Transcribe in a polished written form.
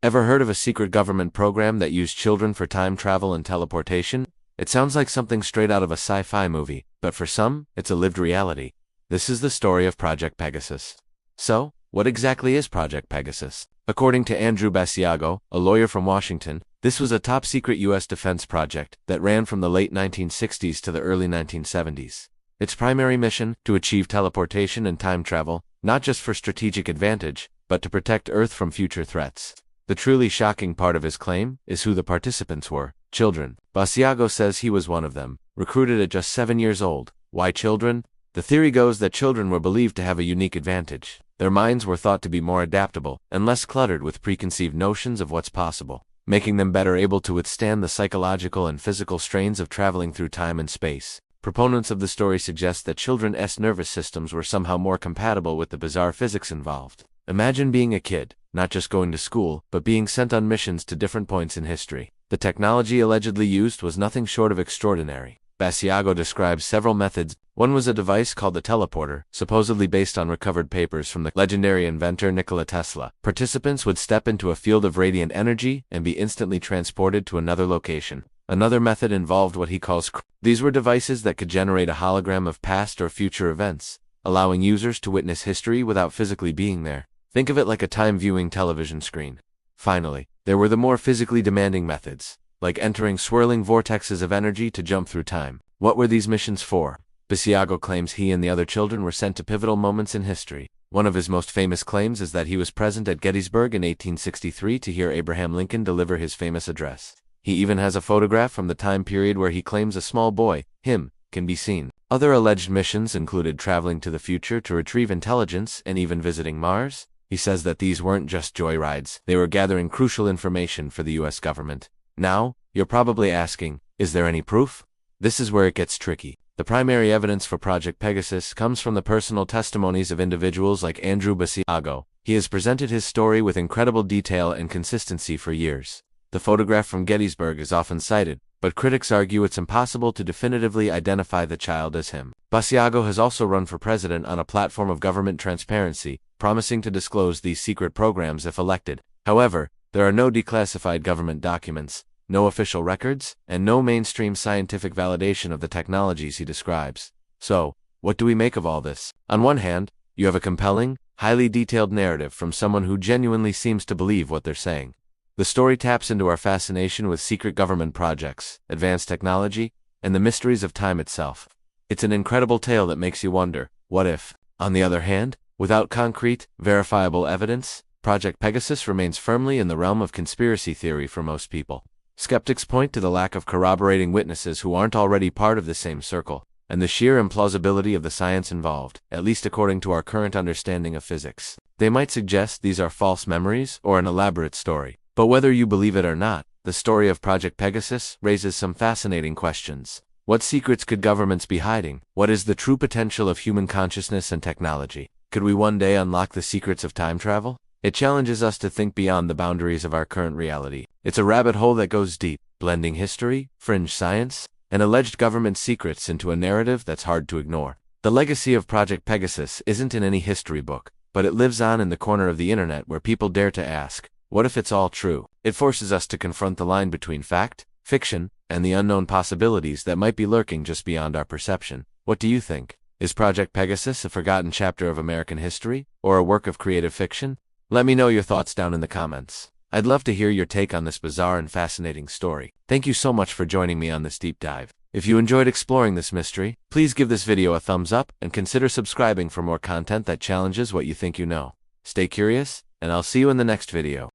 Ever heard of a secret government program that used children for time travel and teleportation? It sounds like something straight out of a sci-fi movie, but for some, it's a lived reality. This is the story of Project Pegasus. So, what exactly is Project Pegasus? According to Andrew Basiago, a lawyer from Washington, this was a top-secret U.S. defense project that ran from the late 1960s to the early 1970s. Its primary mission, to achieve teleportation and time travel, not just for strategic advantage, but to protect Earth from future threats. The truly shocking part of his claim is who the participants were: children. Basiago says he was one of them, recruited at just 7 years old. Why children? The theory goes that children were believed to have a unique advantage. Their minds were thought to be more adaptable and less cluttered with preconceived notions of what's possible, making them better able to withstand the psychological and physical strains of traveling through time and space. Proponents of the story suggest that children's nervous systems were somehow more compatible with the bizarre physics involved. Imagine being a kid, not just going to school, but being sent on missions to different points in history. The technology allegedly used was nothing short of extraordinary. Basiago describes several methods. One was a device called the teleporter, supposedly based on recovered papers from the legendary inventor Nikola Tesla. Participants would step into a field of radiant energy and be instantly transported to another location. Another method involved what he calls These were devices that could generate a hologram of past or future events, allowing users to witness history without physically being there. Think of it like a time-viewing television screen. Finally, there were the more physically demanding methods, like entering swirling vortexes of energy to jump through time. What were these missions for? Basiago claims he and the other children were sent to pivotal moments in history. One of his most famous claims is that he was present at Gettysburg in 1863 to hear Abraham Lincoln deliver his famous address. He even has a photograph from the time period where he claims a small boy, him, can be seen. Other alleged missions included traveling to the future to retrieve intelligence and even visiting Mars. He says that these weren't just joyrides, they were gathering crucial information for the US government. Now, you're probably asking, is there any proof? This is where it gets tricky. The primary evidence for Project Pegasus comes from the personal testimonies of individuals like Andrew Basiago. He has presented his story with incredible detail and consistency for years. The photograph from Gettysburg is often cited, but critics argue it's impossible to definitively identify the child as him. Basiago has also run for president on a platform of government transparency, promising to disclose these secret programs if elected. However, there are no declassified government documents, no official records, and no mainstream scientific validation of the technologies he describes. So, what do we make of all this? On one hand, you have a compelling, highly detailed narrative from someone who genuinely seems to believe what they're saying. The story taps into our fascination with secret government projects, advanced technology, and the mysteries of time itself. It's an incredible tale that makes you wonder, what if? On the other hand, without concrete, verifiable evidence, Project Pegasus remains firmly in the realm of conspiracy theory for most people. Skeptics point to the lack of corroborating witnesses who aren't already part of the same circle, and the sheer implausibility of the science involved, at least according to our current understanding of physics. They might suggest these are false memories or an elaborate story. But whether you believe it or not, the story of Project Pegasus raises some fascinating questions. What secrets could governments be hiding? What is the true potential of human consciousness and technology? Could we one day unlock the secrets of time travel? It challenges us to think beyond the boundaries of our current reality. It's a rabbit hole that goes deep, blending history, fringe science, and alleged government secrets into a narrative that's hard to ignore. The legacy of Project Pegasus isn't in any history book, but it lives on in the corner of the internet where people dare to ask, what if it's all true? It forces us to confront the line between fact, fiction, and the unknown possibilities that might be lurking just beyond our perception. What do you think? Is Project Pegasus a forgotten chapter of American history, or a work of creative fiction? Let me know your thoughts down in the comments. I'd love to hear your take on this bizarre and fascinating story. Thank you so much for joining me on this deep dive. If you enjoyed exploring this mystery, please give this video a thumbs up and consider subscribing for more content that challenges what you think you know. Stay curious, and I'll see you in the next video.